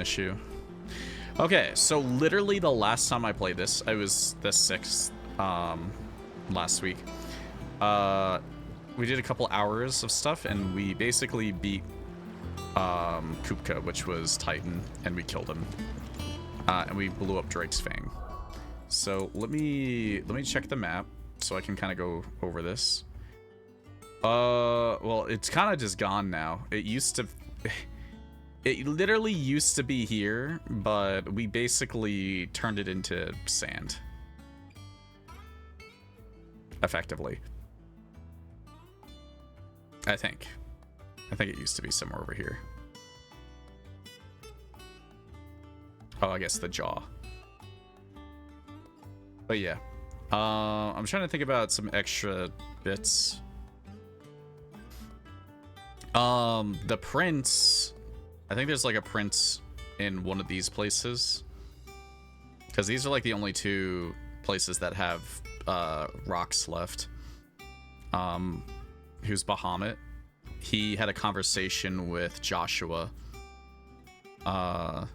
issue. Okay, so literally the last time I played this, I was the 6th last week. We did a couple hours of stuff, and we basically beat Kupka, which was Titan, and we killed him. And we blew up Drake's Fang. So let me check the map so I can kind of go over this. Well, it's kind of just gone now. It used to... It literally used to be here, but we basically turned it into sand. Effectively. I think it used to be somewhere over here. Oh, I guess the jaw. But yeah. I'm trying to think about some extra bits. The prince... I think there's like a prince in one of these places. Because these are like the only 2 places that have rocks left. Who's Bahamut. He had a conversation with Joshua. I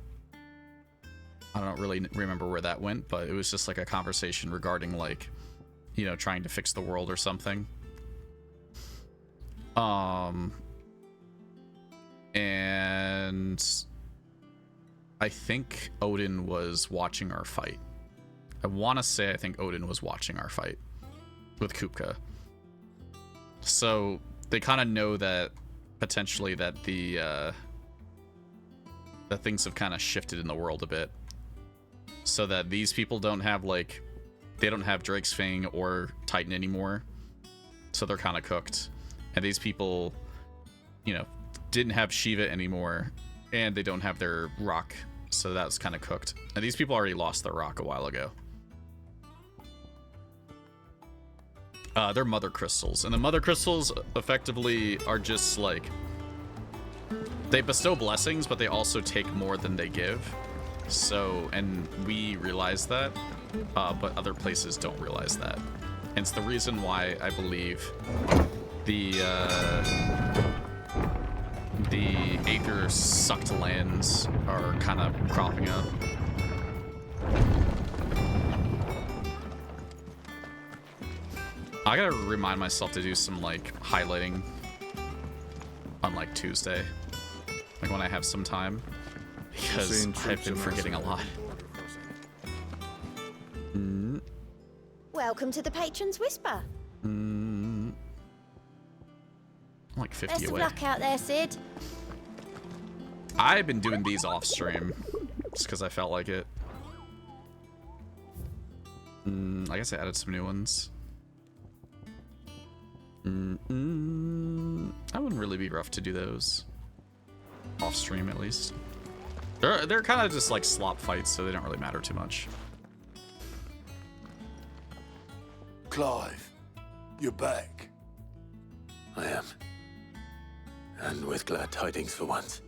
don't really remember where that went, but it was just like a conversation regarding like, you know, trying to fix the world or something. And I think Odin was watching our fight. I want to say I think Odin was watching our fight with Kupka. So they kind of know that potentially that the things have kind of shifted in the world a bit. So that these people don't have like, they don't have Drake's Fang or Titan anymore. So they're kind of cooked. And these people, you know, didn't have Shiva anymore, and they don't have their rock, so that was kind of cooked. And these people already lost their rock a while ago. They're mother crystals, and the mother crystals effectively are just like, they bestow blessings, but they also take more than they give. So, and we realize that, but other places don't realize that. And it's the reason why I believe the Aether sucked lands are kind of cropping up. I gotta remind myself to do some like highlighting on like Tuesday, like when I have some time, because I've been forgetting a lot. Welcome to the Patron's Whisper. I'm like 50 Best of away. luck out there, Sid. I've been doing these off stream just because I felt like it. I guess I added some new ones. That wouldn't really be rough to do those off stream, at least. They're kind of just like slop fights, so they don't really matter too much. Clive, you're back. I am. And with glad tidings for once.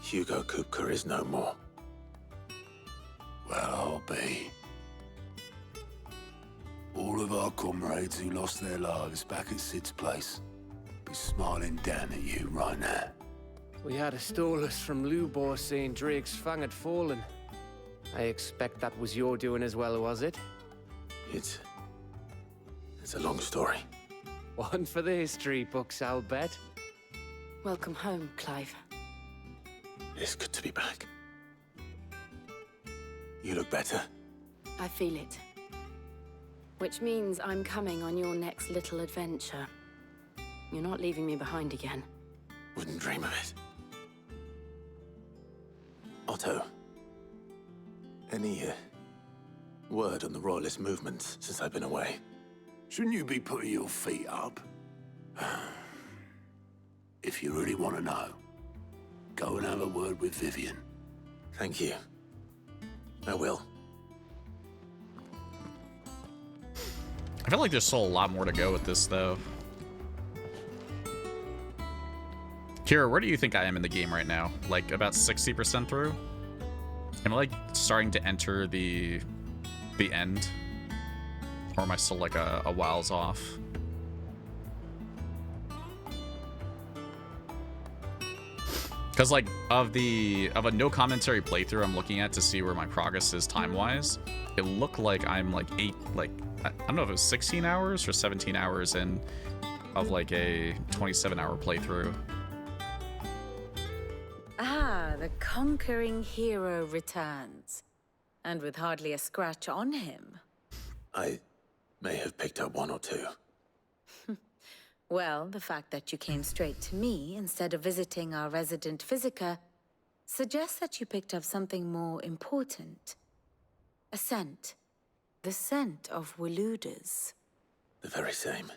Hugo Kupka is no more. Well, I'll be. All of our comrades who lost their lives back at Sid's place be smiling down at you right now. We had a stolus from Lubor saying Drake's Fang had fallen. I expect that was your doing as well, was it? It's a long story. One for the history books, I'll bet. Welcome home, Clive. It's good to be back. You look better. I feel it. Which means I'm coming on your next little adventure. You're not leaving me behind again. Wouldn't dream of it. Otto, any word on the Royalist movements since I've been away? Shouldn't you be putting your feet up? If you really want to know, go and have a word with Vivian. Thank you. I will. I feel like there's still a lot more to go with this, though. Kira, where do you think I am in the game right now? Like, about 60% through? Am I, like, starting to enter the end? Or am I still, like, a whiles off? Because like of a no commentary playthrough I'm looking at to see where my progress is time-wise, it looked like I'm like I don't know if it was 16 hours or 17 hours in of like a 27-hour playthrough. Ah, the conquering hero returns. And with hardly a scratch on him. I may have picked up one or two. Well, the fact that you came straight to me instead of visiting our resident physiker suggests that you picked up something more important. A scent. The scent of Waludas. The very same.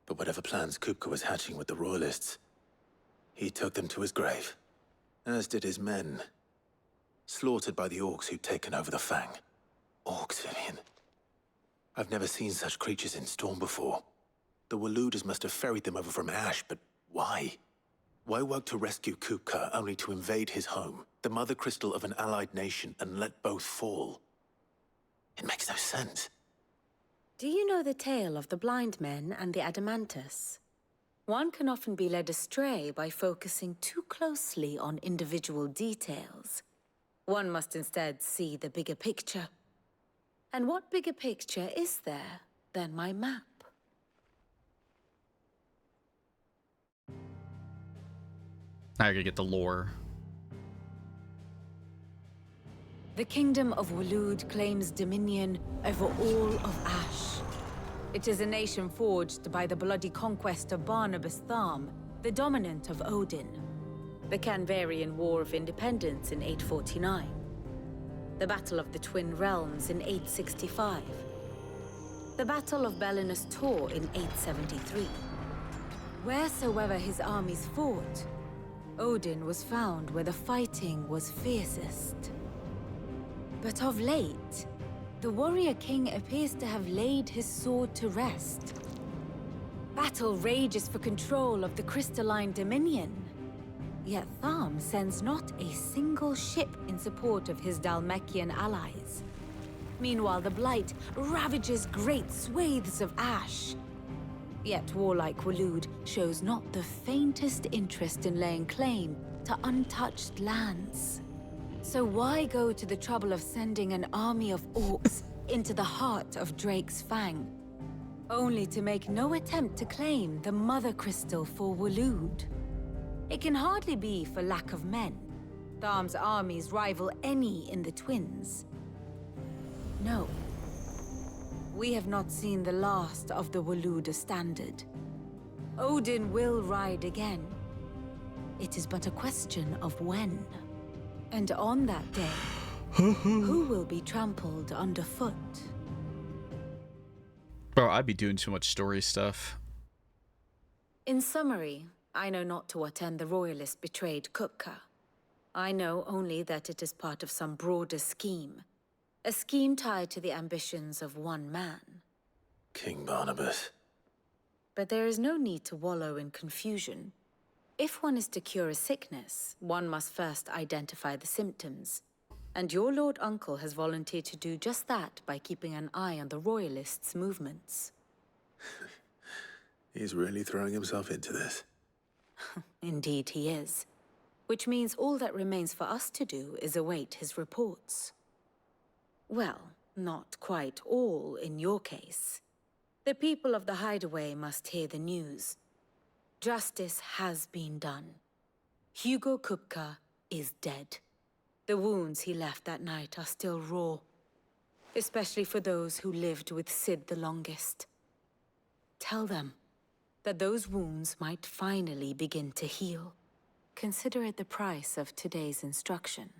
But whatever plans Kupka was hatching with the Royalists, he took them to his grave. As did his men. Slaughtered by the orcs who'd taken over the Fang. Orcs, Vivian. I've never seen such creatures in Storm before. The Waludas must have ferried them over from Ash, but why? Why work to rescue Kupka only to invade his home, the mother crystal of an allied nation, and let both fall? It makes no sense. Do you know the tale of the blind men and the Adamantus? One can often be led astray by focusing too closely on individual details. One must instead see the bigger picture. And what bigger picture is there than my map? Now I gotta get the lore. The kingdom of Waloed claims dominion over all of Ash. It is a nation forged by the bloody conquest of Barnabas Tharm, the dominant of Odin. The Canvarian War of Independence in 849. The Battle of the Twin Realms in 865. The Battle of Belinus Tor in 873. Wheresoever his armies fought, Odin was found where the fighting was fiercest. But of late, the warrior king appears to have laid his sword to rest. Battle rages for control of the crystalline dominion. Yet Tharm sends not a single ship in support of his Dhalmekian allies. Meanwhile, the Blight ravages great swathes of Ash. Yet warlike Waloed shows not the faintest interest in laying claim to untouched lands. So why go to the trouble of sending an army of orcs into the heart of Drake's Fang, only to make no attempt to claim the Mother Crystal for Waloed? It can hardly be for lack of men. Tharm's armies rival any in the Twins. No. We have not seen the last of the Waluda standard. Odin will ride again. It is but a question of when. And on that day, who will be trampled underfoot? Bro, I'd be doing too much story stuff. In summary, I know not to what end the Royalists betrayed Kupka. I know only that it is part of some broader scheme. A scheme tied to the ambitions of one man. King Barnabas. But there is no need to wallow in confusion. If one is to cure a sickness, one must first identify the symptoms. And your Lord Uncle has volunteered to do just that by keeping an eye on the Royalists' movements. He's really throwing himself into this. Indeed he is. Which means all that remains for us to do is await his reports. Well, not quite all in your case. The people of the Hideaway must hear the news. Justice has been done. Hugo Kupka is dead. The wounds he left that night are still raw, especially for those who lived with Sid the longest. Tell them that those wounds might finally begin to heal. Consider it the price of today's instruction.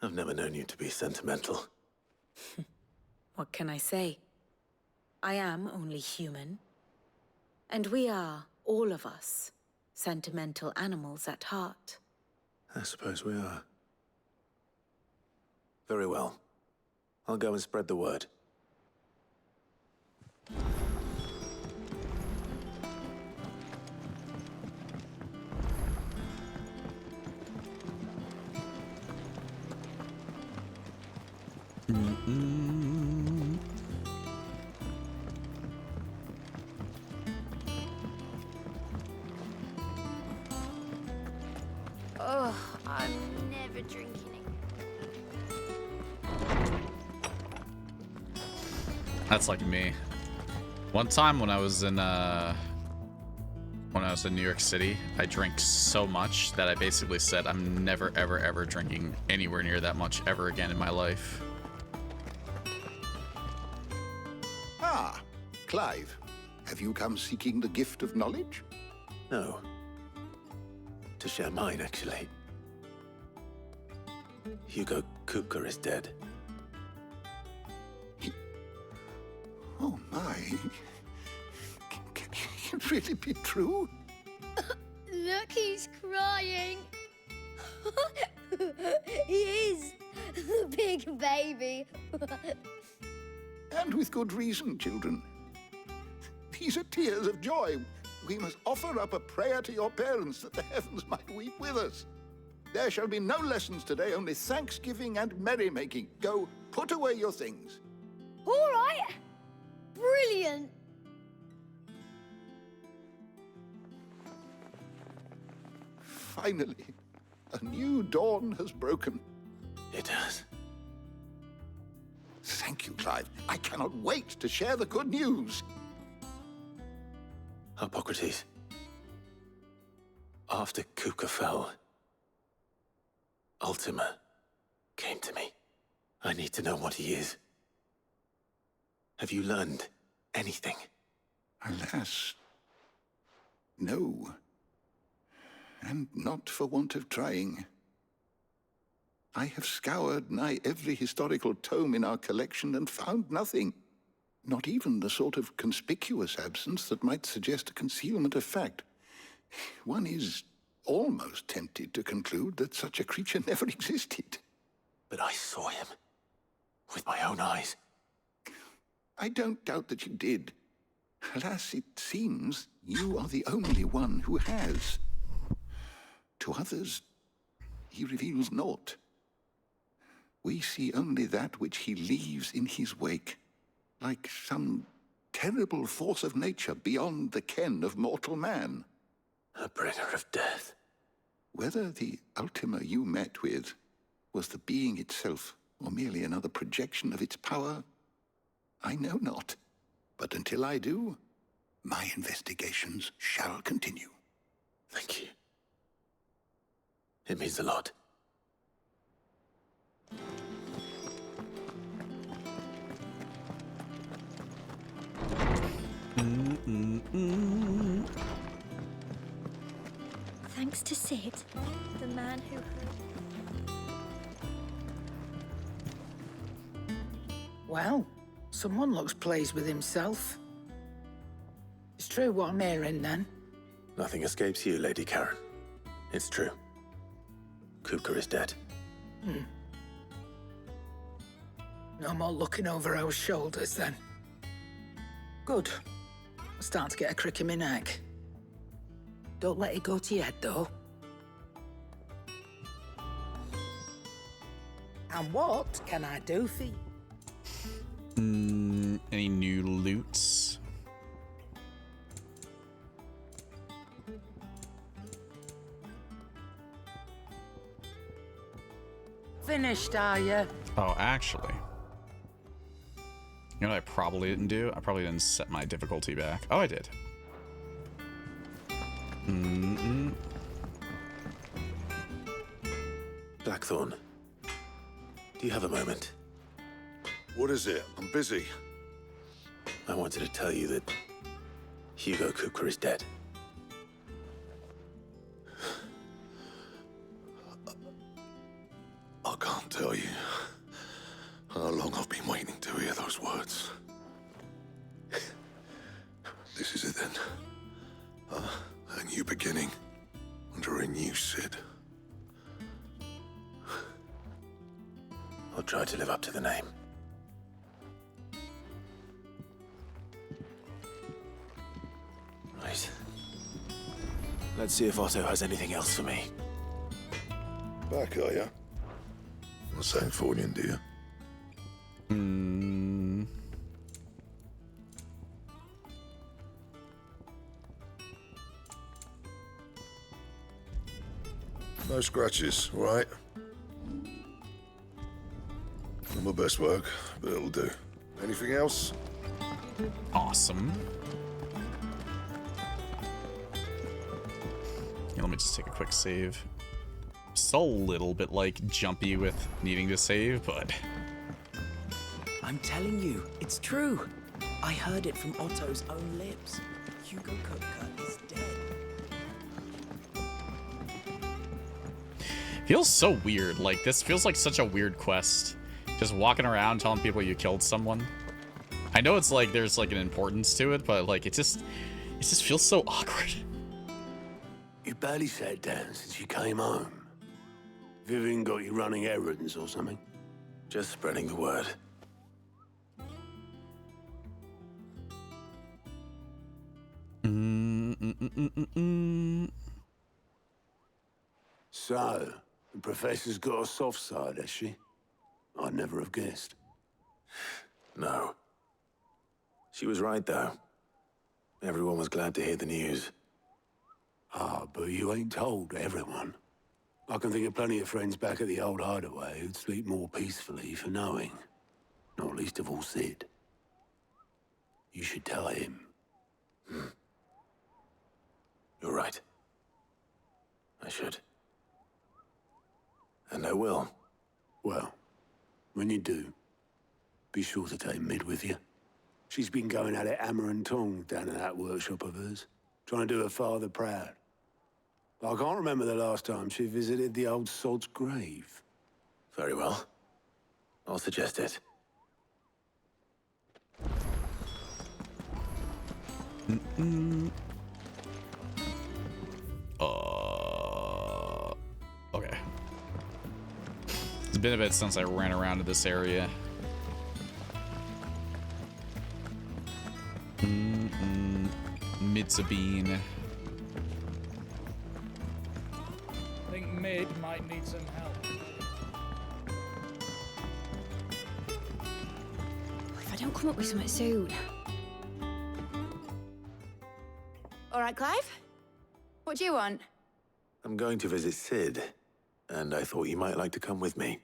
I've never known you to be sentimental. What can I say? I am only human. And we are, all of us, sentimental animals at heart. I suppose we are. Very well. I'll go and spread the word. I'm never drinking it. That's like me. One time when I was in New York City, I drank so much that I basically said I'm never ever ever drinking anywhere near that much ever again in my life. Ah, Clive. Have you come seeking the gift of knowledge? No. To share mine, actually. Hugo Kupka is dead. Oh my. Can it really be true? Look, he's crying. He is. The big baby. And with good reason, children. These are tears of joy. We must offer up a prayer to your parents that the heavens might weep with us. There shall be no lessons today, only thanksgiving and merrymaking. Go, put away your things. All right. Brilliant. Finally, a new dawn has broken. It has. Thank you, Clive. I cannot wait to share the good news. Hippocrates. After Kupka fell, Ultima came to me. I need to know what he is. Have you learned anything? Alas, no. And not for want of trying. I have scoured nigh every historical tome in our collection and found nothing. Not even the sort of conspicuous absence that might suggest a concealment of fact. One is almost tempted to conclude that such a creature never existed. But I saw him. With my own eyes. I don't doubt that you did. Alas, it seems you are the only one who has. To others, he reveals naught. We see only that which he leaves in his wake, like some terrible force of nature beyond the ken of mortal man. A bringer of death. Whether the Ultima you met with was the being itself, or merely another projection of its power, I know not. But until I do, my investigations shall continue. Thank you. It means a lot. Thanks to Sid, the man who... Well, someone looks pleased with himself. It's true what I'm hearing, then. Nothing escapes you, Lady Karen. It's true. Kupka is dead. No more looking over our shoulders, then. Good. I'm starting to get a crick in my neck. Don't let it go to your head, though. And what can I do for you? Any new loots? Finished, are you? Oh, actually. You know what I probably didn't do? I probably didn't set my difficulty back. Oh, I did. Blackthorn, do you have a moment? What is it? I'm busy. I wanted to tell you that Hugo Kupka is dead. I can't tell you how long I've been waiting to hear those words. This is it then. A new beginning under a new Sid. I'll try to live up to the name. Right. Let's see if Otto has anything else for me. Back, are ya? The same Fordian, do you? No scratches, all right? Not my best work, but it'll do. Anything else? Awesome. Yeah, let me just take a quick save. Still a little bit like jumpy with needing to save, but I'm telling you, it's true. I heard it from Otto's own lips. Hugo Kupka is dead. feels so weird. Like, this feels like such a weird quest. Just walking around telling people you killed someone. I know it's like there's like an importance to it, but like it just feels so awkward. You barely sat down since you came home. Vivian got you running errands or something? Just spreading the word. So, the professor's got a soft side, has she? I'd never have guessed. No. She was right, though. Everyone was glad to hear the news. Ah, but you ain't told everyone. I can think of plenty of friends back at the old hideaway who'd sleep more peacefully for knowing. Not least of all Sid. You should tell him. You're right. I should. And I will. Well, when you do, be sure to take Mid with you. She's been going at it hammer and tongs down in that workshop of hers, trying to do her father proud. I can't remember the last time she visited the old sod's grave. Very well. I'll suggest it. Okay. It's been a bit since I ran around to this area. Mitsabine. I think Mid might need some help. If I don't come up with something soon. All right, Clive? What do you want? I'm going to visit Sid, and I thought you might like to come with me.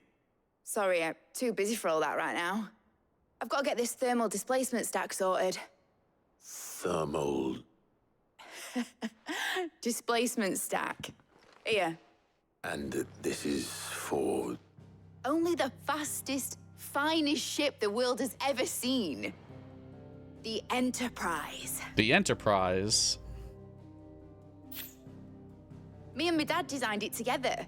Sorry, I'm too busy for all that right now. I've got to get this thermal displacement stack sorted. Thermal... Displacement stack. Here. And this is for... Only the fastest, finest ship the world has ever seen. The Enterprise. The Enterprise. Me and my dad designed it together.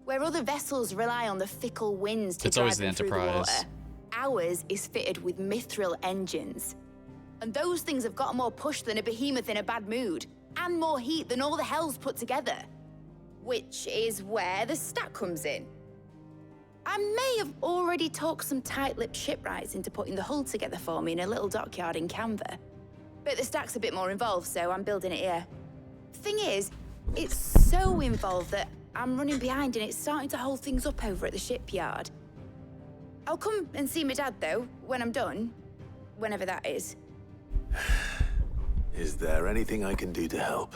Where other vessels rely on the fickle winds to drive them through the water, ours is fitted with mithril engines. And those things have got more push than a behemoth in a bad mood, and more heat than all the hells put together. Which is where the stack comes in. I may have already talked some tight-lipped shipwrights into putting the hull together for me in a little dockyard in Canva. But the stack's a bit more involved, so I'm building it here. Thing is, it's so involved that I'm running behind and it's starting to hold things up over at the shipyard. I'll come and see my dad, though, when I'm done. Whenever that is. Is there anything I can do to help?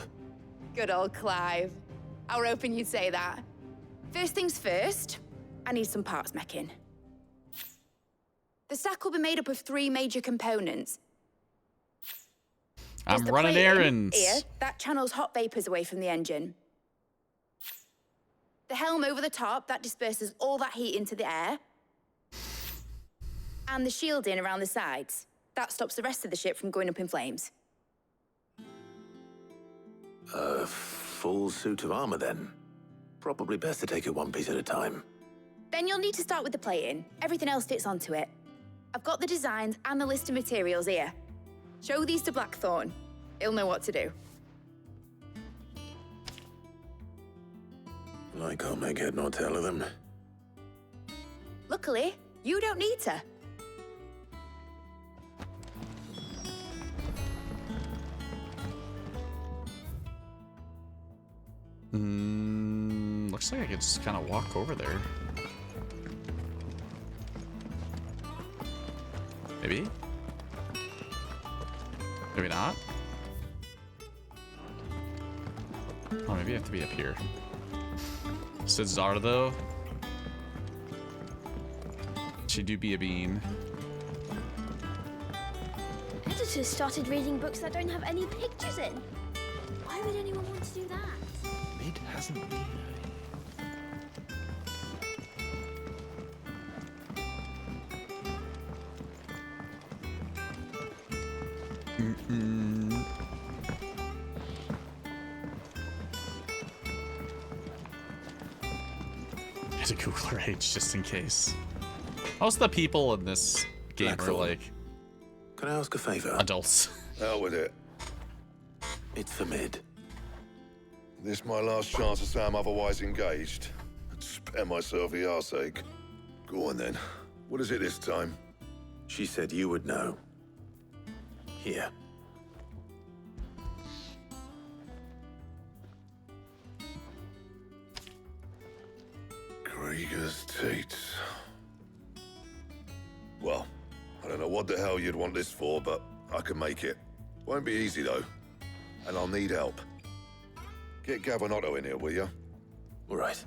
Good old Clive. I were hoping you'd say that. First things first, I need some parts meching. The stack will be made up of 3 major components. I'm running errands. Here, that channels hot vapors away from the engine. The helm over the top, that disperses all that heat into the air. And the shielding around the sides. That stops the rest of the ship from going up in flames. A full suit of armor, then. Probably best to take it one piece at a time. Then you'll need to start with the plating. Everything else fits onto it. I've got the designs and the list of materials here. Show these to Blackthorn. He'll know what to do. I can't make head nor tail of them. Luckily, you don't need to. Looks like I could just kind of walk over there. Maybe? Maybe not? Oh, maybe I have to be up here. Cesar, though. She do be a bean. Editors started reading books that don't have any pictures in. Why would anyone want to do that? Mid hasn't been. There's a cooler age just in case. Most of the people in this game are like... Can I ask a favor? Adults. Out with it. It's for Mid. This my last chance to say I'm otherwise engaged. I'd spare myself the arseache. Go on then. What is it this time? She said you would know. Here. Krieger's teats. Well, I don't know what the hell you'd want this for, but I can make it. Won't be easy, though. And I'll need help. Get Gabonotto in here, will you? All right.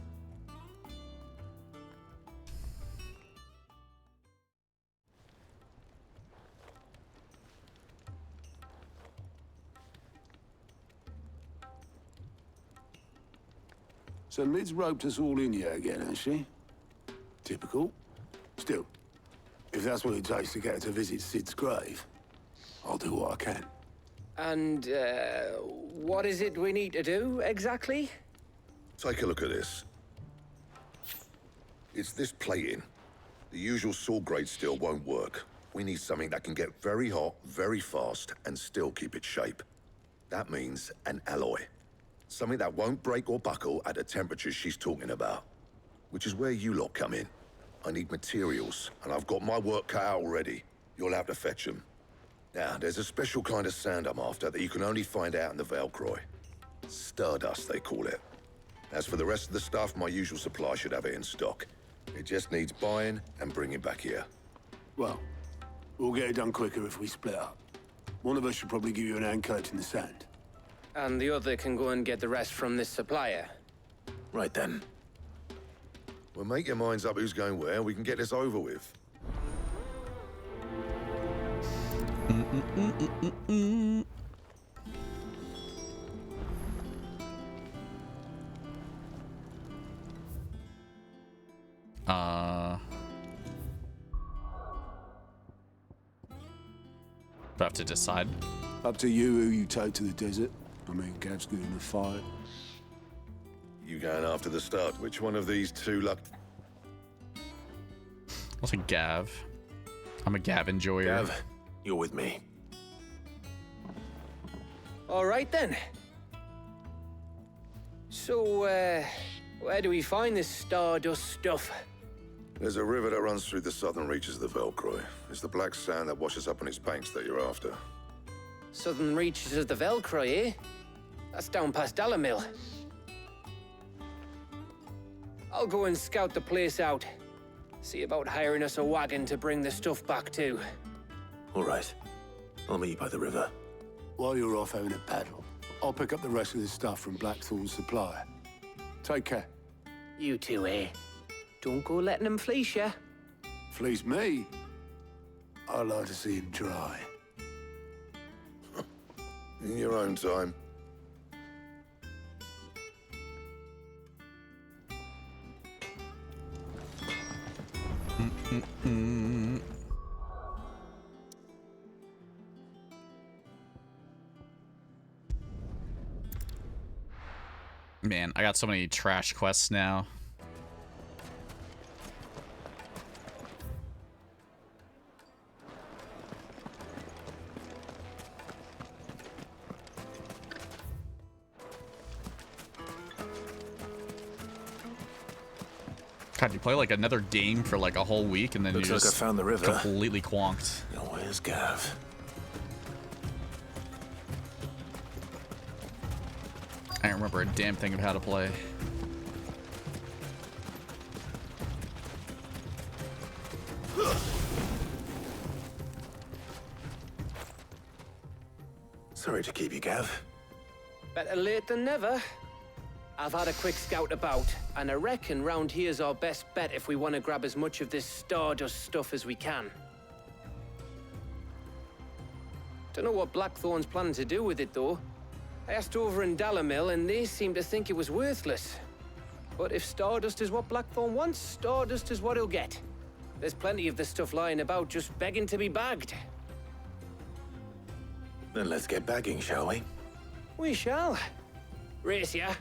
So Mid's roped us all in here again, has she? Typical. Still, if that's what it takes to get her to visit Sid's grave, I'll do what I can. And, what is it we need to do, exactly? Take a look at this. It's this plating. The usual sword grade steel won't work. We need something that can get very hot, very fast, and still keep its shape. That means an alloy. Something that won't break or buckle at the temperatures she's talking about. Which is where you lot come in. I need materials, and I've got my work cut out already. You'll have to fetch them. Now, there's a special kind of sand I'm after that you can only find out in the Velcroy. Stardust, they call it. As for the rest of the stuff, my usual supply should have it in stock. It just needs buying and bringing back here. Well, we'll get it done quicker if we split up. One of us should probably give you an hand coat in the sand. And the other can go and get the rest from this supplier. Right then. Well, make your minds up who's going where, and we can get this over with. Do I have to decide? Up to you who you take to the desert. I mean, Gav's good in a fight. You going after the start? Which one of these two I'll take Gav. I'm a Gav enjoyer. Gav, you're with me. All right, then. So, where do we find this Stardust stuff? There's a river that runs through the southern reaches of the Velcroy. It's the black sand that washes up on its banks that you're after. Southern reaches of the Velcroy, eh? That's down past Dalamil. I'll go and scout the place out. See about hiring us a wagon to bring the stuff back to. All right. I'll meet you by the river. While you're off having a paddle, I'll pick up the rest of the stuff from Blackthorn's supplier. Take care. You two, eh? Don't go letting him fleece ya. Fleece me? I'd like to see him try. In your own time. Man, I got so many trash quests now. God, you play like another game for like a whole week and then Looks you like just I found the river. completely quonked. Now where's Gav? I don't remember a damn thing of how to play. Sorry to keep you, Gav. Better late than never. I've had a quick scout about, and I reckon round here's our best bet if we want to grab as much of this Stardust stuff as we can. Don't know what Blackthorn's planning to do with it, though. I asked over in Dalamil, and they seem to think it was worthless. But if Stardust is what Blackthorn wants, Stardust is what he'll get. There's plenty of this stuff lying about, just begging to be bagged. Then let's get bagging, shall we? We shall. Race ya.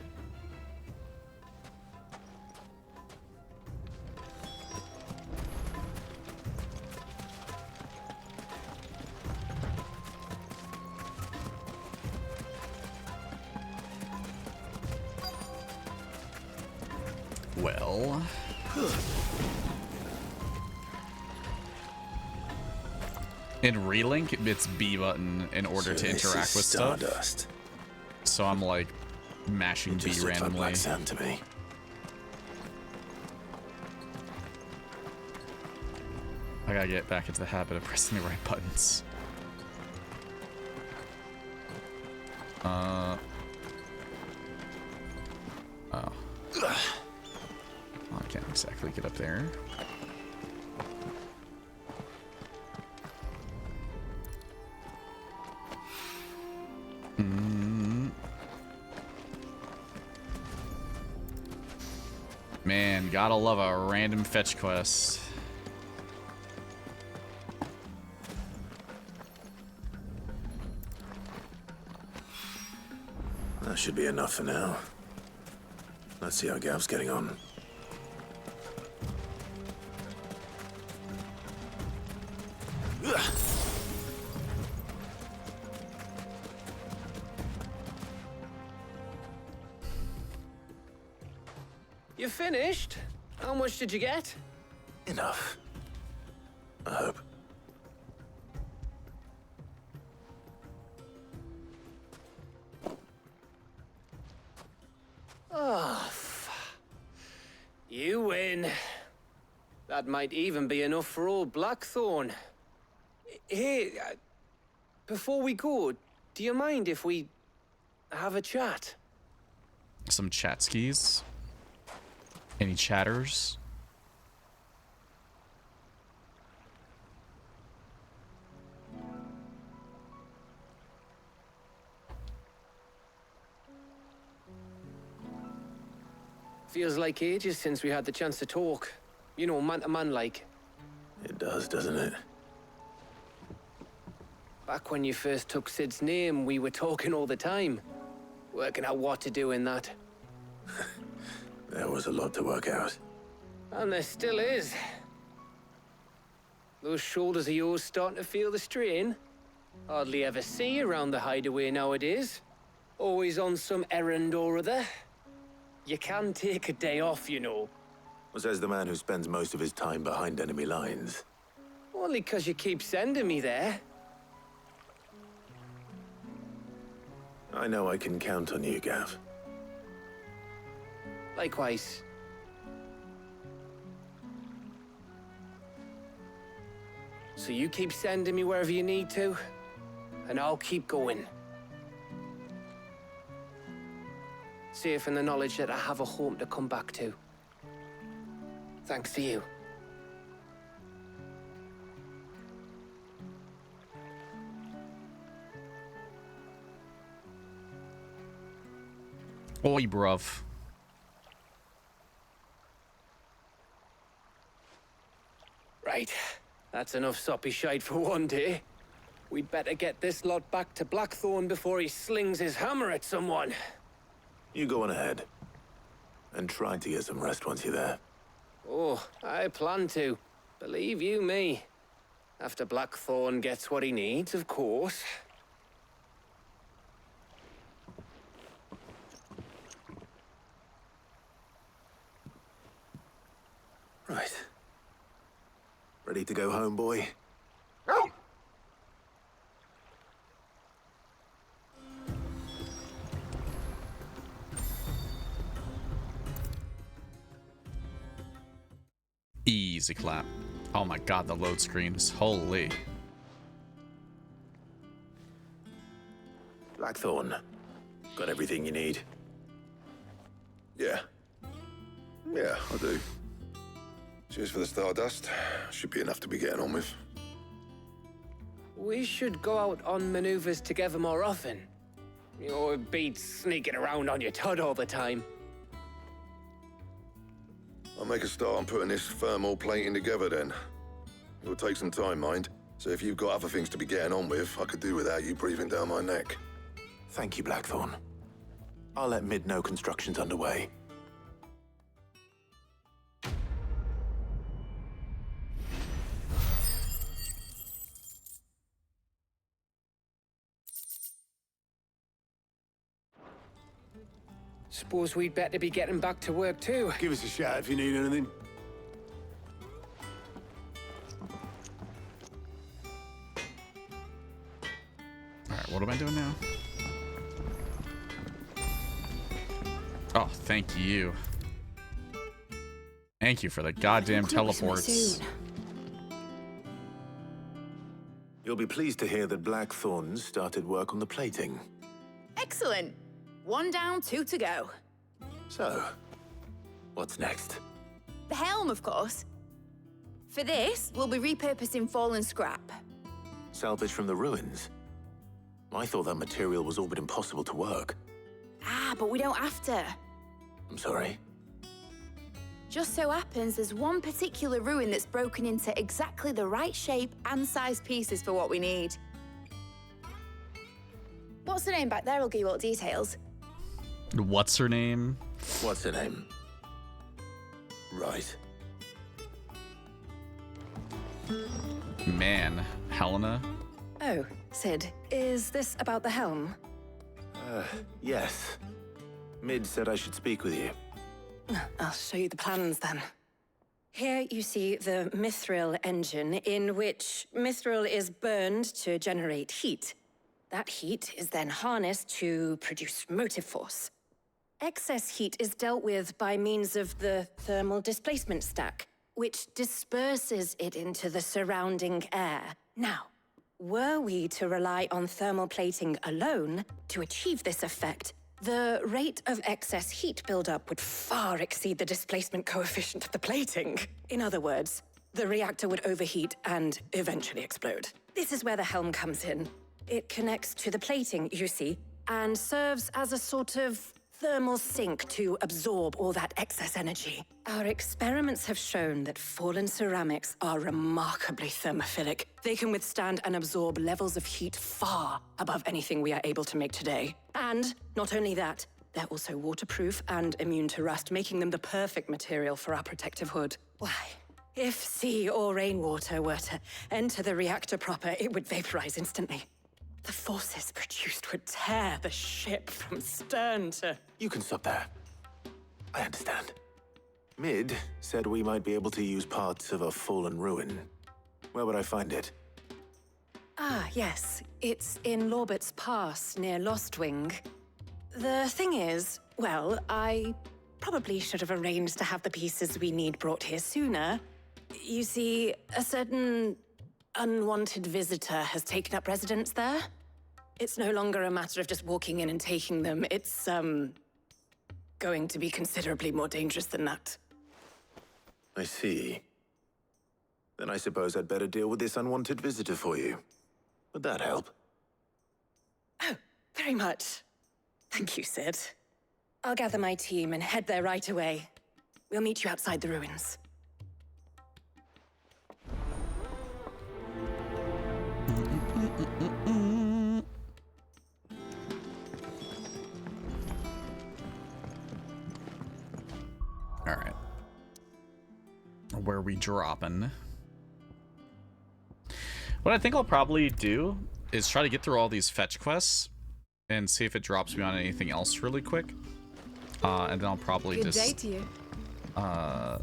Well... in Relink, it's B button in order to interact with Stardust. stuff. So I'm like mashing B randomly. Like sand to me. I gotta get back into the habit of pressing the right buttons. Oh. Oh, I can't exactly get up there. Man, gotta love a random fetch quest. That should be enough for now. Let's see how Gav's getting on. You finished? How much did you get? Enough. I hope. Oh, you win. That might even be enough for old Blackthorn. Hey, before we go, do you mind if we have a chat? Some chat skis? Any chatters? Feels like ages since we had the chance to talk. You know, man to man like. It does, doesn't it? Back when you first took Sid's name, we were talking all the time. Working out what to do in that. There was a lot to work out. And there still is. Those shoulders of yours starting to feel the strain. Hardly ever see you around the hideaway nowadays. Always on some errand or other. You can take a day off, you know. Says the man who spends most of his time behind enemy lines. Only 'cause you keep sending me there. I know I can count on you, Gav. Likewise. So you keep sending me wherever you need to, and I'll keep going. Safe in the knowledge that I have a home to come back to. Thanks to you. Oi, bruv. Right. That's enough soppy shite for one day. We'd better get this lot back to Blackthorn before he slings his hammer at someone. You go on ahead. And try to get some rest once you're there. Oh, I plan to. Believe you me. After Blackthorn gets what he needs, of course. Right. Ready to go home, boy? Easy clap. Oh my god, the load screens. Holy. Blackthorn. Got everything you need? Yeah. Yeah, I do. Cheers for the stardust. Should be enough to be getting on with. We should go out on maneuvers together more often. You know, it beats sneaking around on your tud all the time. I'll make a start on putting this thermal plating together then. It'll take some time, mind. So if you've got other things to be getting on with, I could do without you breathing down my neck. Thank you, Blackthorn. I'll let Mid know construction's underway. Suppose we'd better be getting back to work too. Give us a shout if you need anything. Alright, what am I doing now? Oh, thank you. Thank you for the goddamn teleports. You'll be pleased to hear that Blackthorn started work on the plating. Excellent. 1 down, 2 to go. So, what's next? The helm, of course. For this, we'll be repurposing fallen scrap. Salvage from the ruins? I thought that material was all but impossible to work. Ah, but we don't have to. I'm sorry. Just so happens there's one particular ruin that's broken into exactly the right shape and size pieces for what we need. What's the name back there? I'll give you all the details. What's her name? What's her name? Right. Man, Helena? Oh, Sid, is this about the helm? Yes. Mid said I should speak with you. I'll show you the plans then. Here you see the mithril engine, in which mithril is burned to generate heat. That heat is then harnessed to produce motive force. Excess heat is dealt with by means of the thermal displacement stack, which disperses it into the surrounding air. Now, were we to rely on thermal plating alone to achieve this effect, the rate of excess heat buildup would far exceed the displacement coefficient of the plating. In other words, the reactor would overheat and eventually explode. This is where the helm comes in. It connects to the plating, you see, and serves as a sort of thermal sink to absorb all that excess energy. Our experiments have shown that fallen ceramics are remarkably thermophilic. They can withstand and absorb levels of heat far above anything we are able to make today. And not only that, they're also waterproof and immune to rust, making them the perfect material for our protective hood. Why? If sea or rainwater were to enter the reactor proper, it would vaporize instantly. The forces produced would tear the ship from stern to... You can stop there. I understand. Mid said we might be able to use parts of a fallen ruin. Where would I find it? Ah, yes. It's in Lorbert's Pass, near Lostwing. The thing is, well, I probably should have arranged to have the pieces we need brought here sooner. You see, a certain unwanted visitor has taken up residence there. It's no longer a matter of just walking in and taking them. It's, going to be considerably more dangerous than that. I see. Then I suppose I'd better deal with this unwanted visitor for you. Would that help? Oh, very much. Thank you, Sid. I'll gather my team and head there right away. We'll meet you outside the ruins. All right. Where are we dropping? What I think I'll probably do is try to get through all these fetch quests and see if it drops me on anything else really quick. And then I'll probably Good day to you. I'll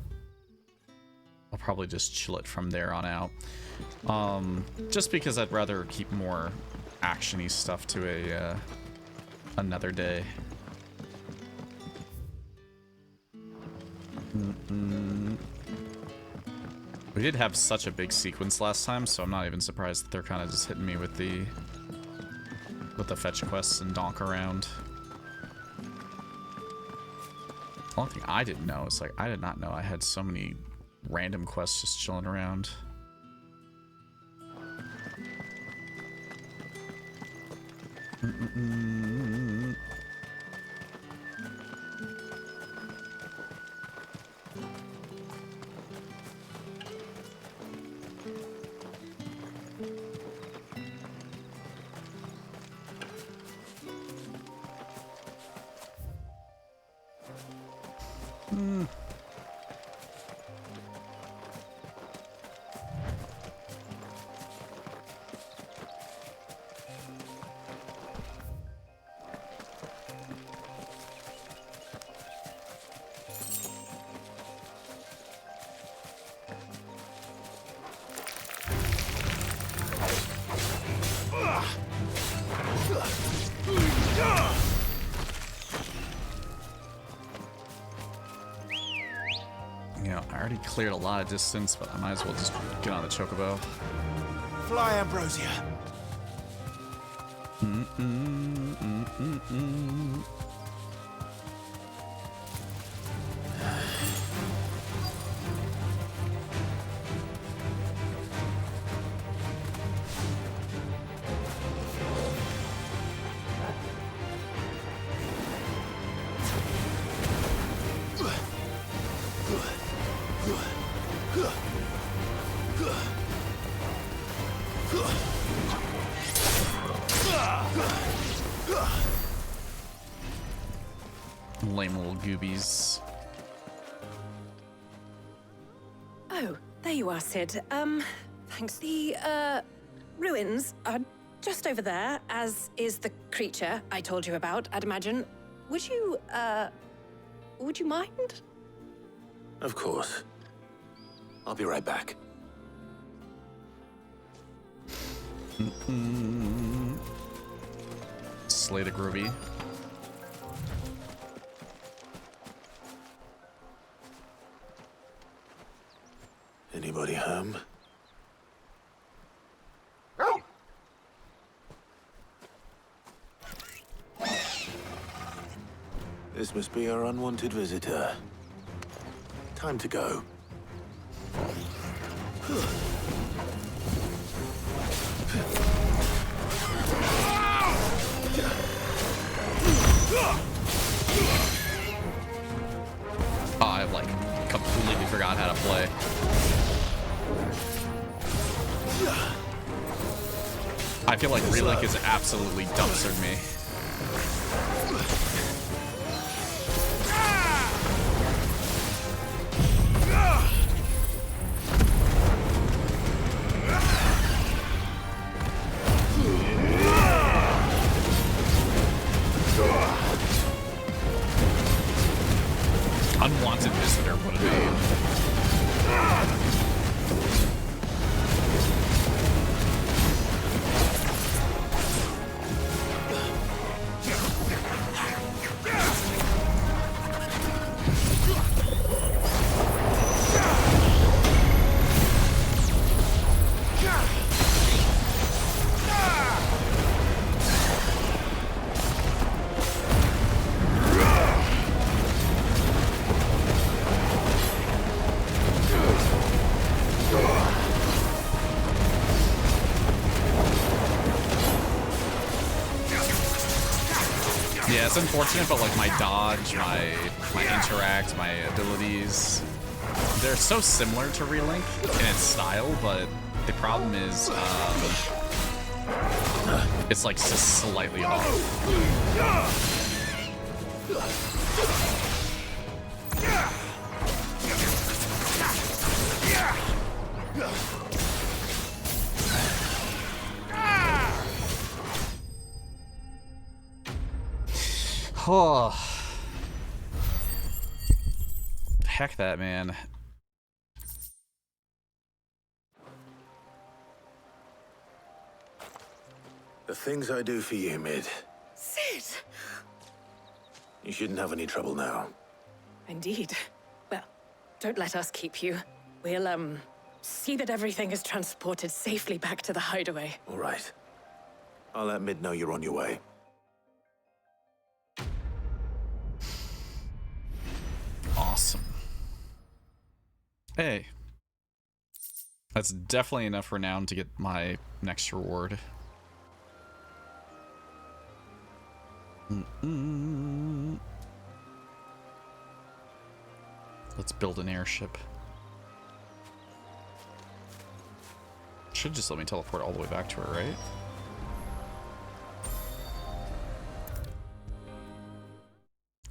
probably just chill it from there on out. Just because I'd rather keep more action-y stuff to a another day. We did have such a big sequence last time, so I'm not even surprised that they're kind of just hitting me with the fetch quests and donk around. The only thing I didn't know is, like, I did not know I had so many random quests just chilling around. Cleared a lot of distance, but I might as well just get on the chocobo. Fly, Ambrosia. Lame little goobies. Oh, there you are, Sid. Thanks. The, ruins are just over there, as is the creature I told you about, I'd imagine. Would you mind? Of course. I'll be right back. Slay the groovy. Anybody home? This must be our unwanted visitor. Time to go. Oh, I like completely forgot how to play. I feel like Relink is absolutely dumpstered me. Unwanted visitor would have made. Yeah, it's unfortunate, but like my dodge, my interact, my abilities, they're so similar to Relink in its style, but the problem is it's like just slightly off. Oh. Heck that, man. The things I do for you, Mid. Sid! You shouldn't have any trouble now. Indeed. Well, don't let us keep you. We'll, see that everything is transported safely back to the hideaway. All right. I'll let Mid know you're on your way. Awesome. Hey. That's definitely enough renown to get my next reward. Let's build an airship. Should just let me teleport all the way back to her, right?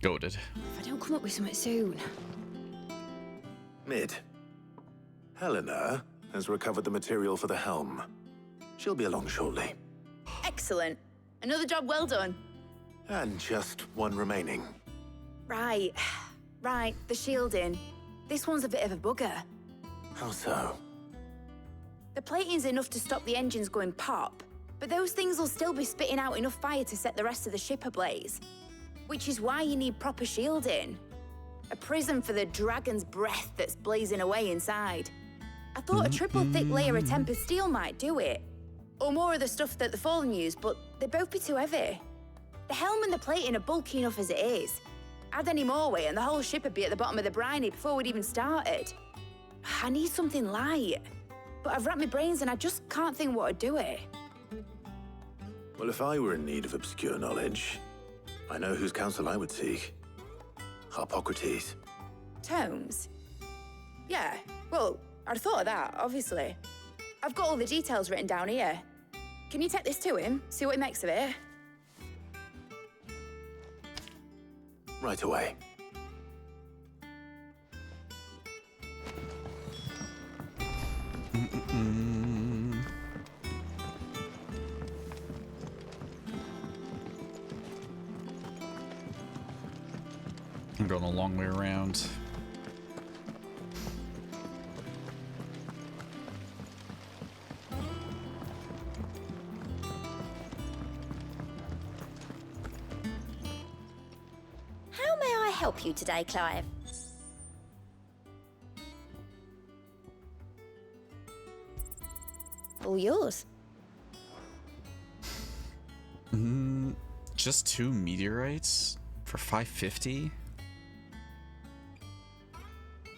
Goated. If I don't come up with something soon. Mid. Helena has recovered the material for the helm. She'll be along shortly. Excellent. Another job well done. And just one remaining. Right. Right, the shielding. This one's a bit of a bugger. How so? The plating's enough to stop the engines going pop, but those things will still be spitting out enough fire to set the rest of the ship ablaze. Which is why you need proper shielding. A prison for the dragon's breath that's blazing away inside. I thought a triple thick layer of tempered steel might do it. Or more of the stuff that the Fallen use, but they'd both be too heavy. The helm and the plating are bulky enough as it is. Add any more weight and the whole ship would be at the bottom of the briny before we'd even started. I need something light. But I've racked my brains and I just can't think what would do it. Well, if I were in need of obscure knowledge, I know whose counsel I would seek. Harpocrates. Tomes? Yeah, well, I'd thought of that, obviously. I've got all the details written down here. Can you take this to him, see what he makes of it? Right away. I'm going a long way around. How may I help you today, Clive? All yours. Just 2 meteorites for 550?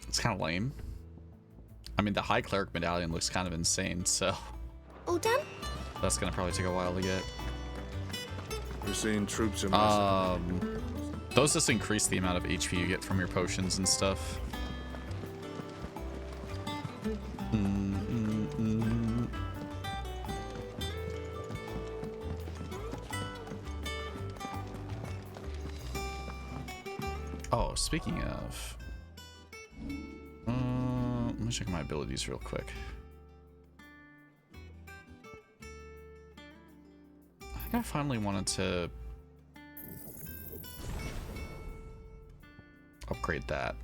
It's kind of lame. I mean, the High Cleric medallion looks kind of insane, so All done? that's gonna probably take a while to get. We're seeing troops in those just increase the amount of HP you get from your potions and stuff. Oh, speaking of, let me check my abilities real quick. I think I finally wanted to upgrade that.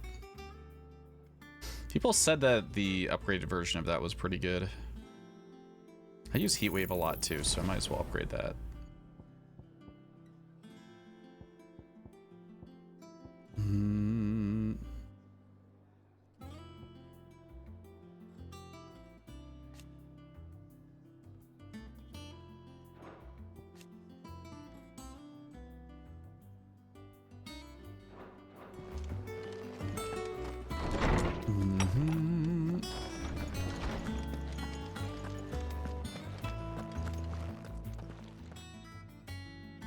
People said that the upgraded version of that was pretty good. I use Heatwave a lot too, so I might as well upgrade that.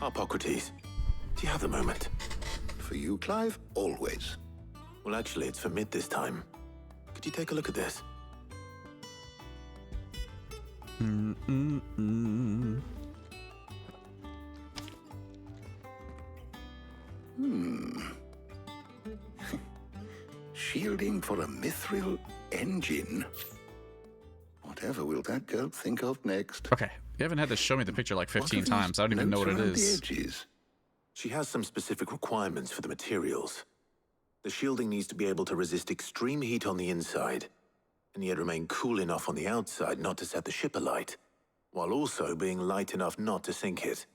Harpocrates, do you have a moment? For you, Clive, always. Well, actually, it's for Mid this time. Could you take a look at this? Shielding for a mithril engine. Whatever will that girl think of next? Okay, you haven't had to show me the picture like 15 times. I don't even know what it is. She has some specific requirements for the materials. The shielding needs to be able to resist extreme heat on the inside, and yet remain cool enough on the outside not to set the ship alight, while also being light enough not to sink it.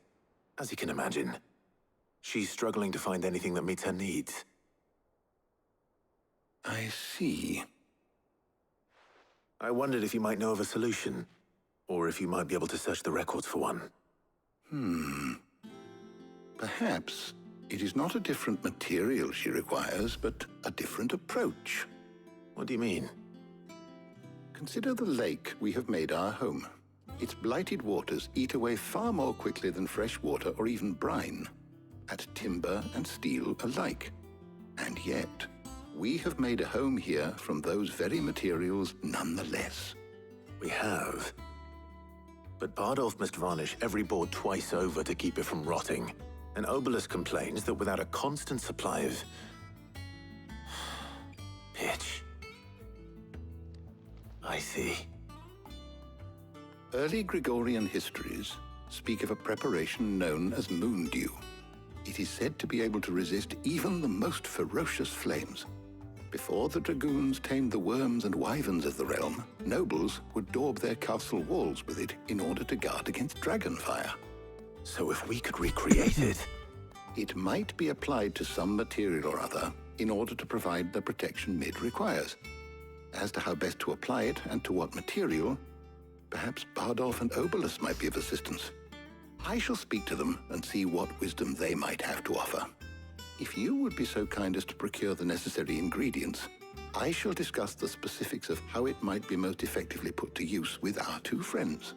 As you can imagine, she's struggling to find anything that meets her needs. I see. I wondered if you might know of a solution, or if you might be able to search the records for one. Perhaps. It is not a different material she requires, but a different approach. What do you mean? Consider the lake we have made our home. Its blighted waters eat away far more quickly than fresh water or even brine, at timber and steel alike. And yet, we have made a home here from those very materials nonetheless. We have. But Bardolph must varnish every board twice over to keep it from rotting. And Obelisk complains that without a constant supply of pitch. I see. Early Gregorian histories speak of a preparation known as moon dew. It is said to be able to resist even the most ferocious flames. Before the dragoons tamed the worms and wyverns of the realm, nobles would daub their castle walls with it in order to guard against dragon fire. So if we could recreate it... It might be applied to some material or other in order to provide the protection Mid requires. As to how best to apply it and to what material, perhaps Bardolph and Obelisk might be of assistance. I shall speak to them and see what wisdom they might have to offer. If you would be so kind as to procure the necessary ingredients, I shall discuss the specifics of how it might be most effectively put to use with our two friends.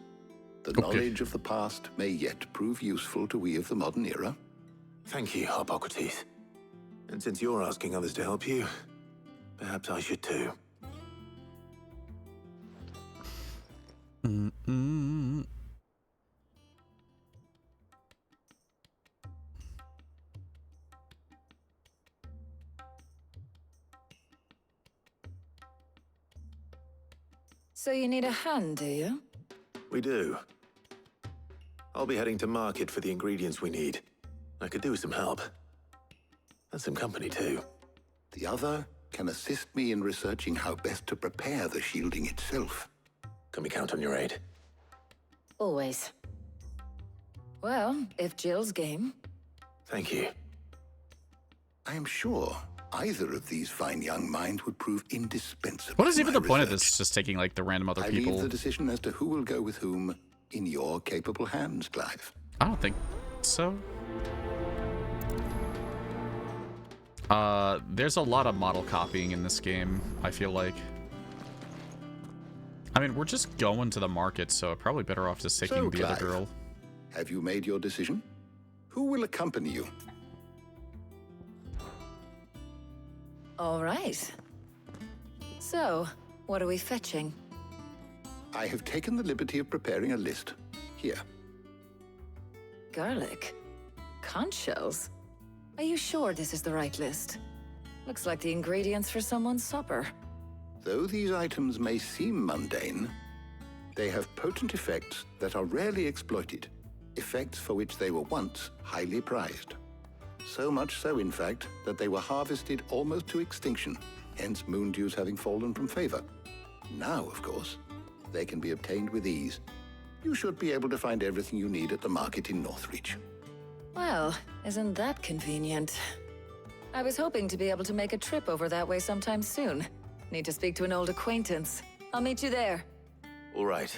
The knowledge of the past may yet prove useful to we of the modern era. Thank you, Hippocrates. And since you're asking others to help you, perhaps I should too. So you need a hand, do you? We do. I'll be heading to market for the ingredients we need. I could do with some help. And some company, too. The other can assist me in researching how best to prepare the shielding itself. Can we count on your aid? Always. Well, if Jill's game. Thank you. I am sure either of these fine young minds would prove indispensable. What is even the point of this? Just taking like the random other people? I leave the decision as to who will go with whom in your capable hands, Clive. I don't think so. There's a lot of model copying in this game, I feel like. I mean, we're just going to the market, so probably better off just taking the other girl. Have you made your decision? Who will accompany you? All right. So, what are we fetching? I have taken the liberty of preparing a list. Here. Garlic? Conch shells? Are you sure this is the right list? Looks like the ingredients for someone's supper. Though these items may seem mundane, they have potent effects that are rarely exploited, effects for which they were once highly prized. So much so, in fact, that they were harvested almost to extinction, hence moon dews having fallen from favor. Now, of course, they can be obtained with ease. You should be able to find everything you need at the market in Northreach. Well, isn't that convenient? I was hoping to be able to make a trip over that way sometime soon. Need to speak to an old acquaintance. I'll meet you there. All right.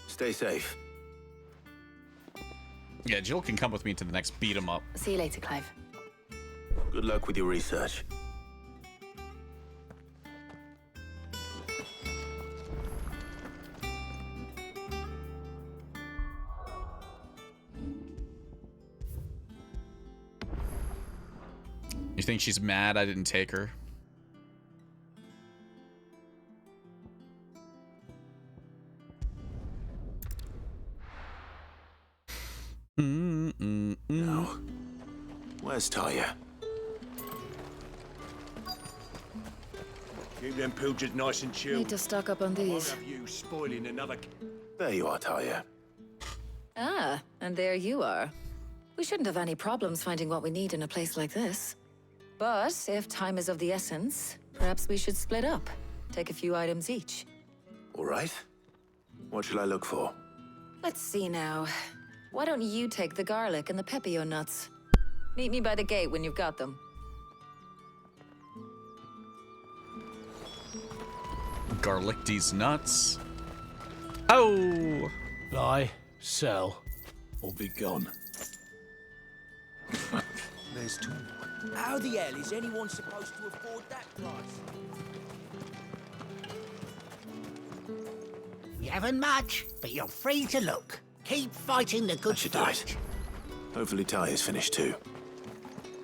Stay safe. Yeah, Jill can come with me to the next beat 'em up. See you later, Clive. Good luck with your research. You think she's mad I didn't take her? No. Where's Talia? Keep them pilgers nice and chilled. Need to stock up on these. Won't have you spoiling another... There you are, Talia. Ah, and there you are. We shouldn't have any problems finding what we need in a place like this. But if time is of the essence, perhaps we should split up. Take a few items each. All right. What shall I look for? Let's see now. Why don't you take the garlic and the pepio nuts? Meet me by the gate when you've got them. Garlic these nuts. Oh! Buy, sell, or be gone. size too. How the hell is anyone supposed to afford that price? You haven't much, but you're free to look. Keep fighting the good That should do fight. it. Hopefully Ty is finished too.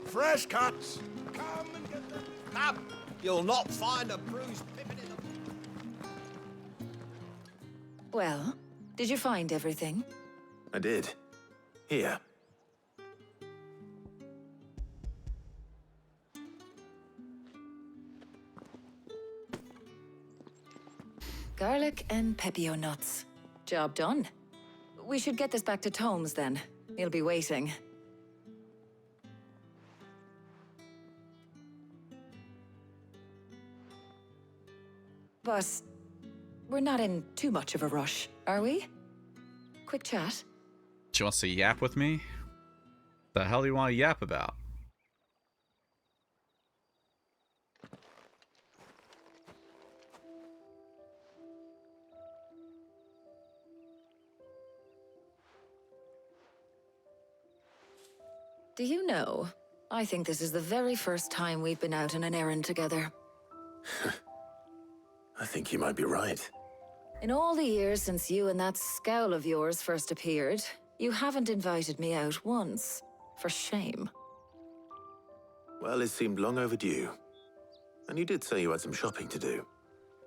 Fresh cuts! Come and get them. Come! You'll not find a bruised pippin in the... Well, did you find everything? I did. Here. Garlic and pepio nuts. Job done. We should get this back to Tomes then. He'll be waiting. But we're not in too much of a rush, are we? Quick chat. Do you want to yap with me? The hell do you want to yap about? Do you know, I think this is the very first time we've been out on an errand together. I think you might be right. In all the years since you and that scowl of yours first appeared, you haven't invited me out once. For shame. Well, it seemed long overdue. And you did say you had some shopping to do.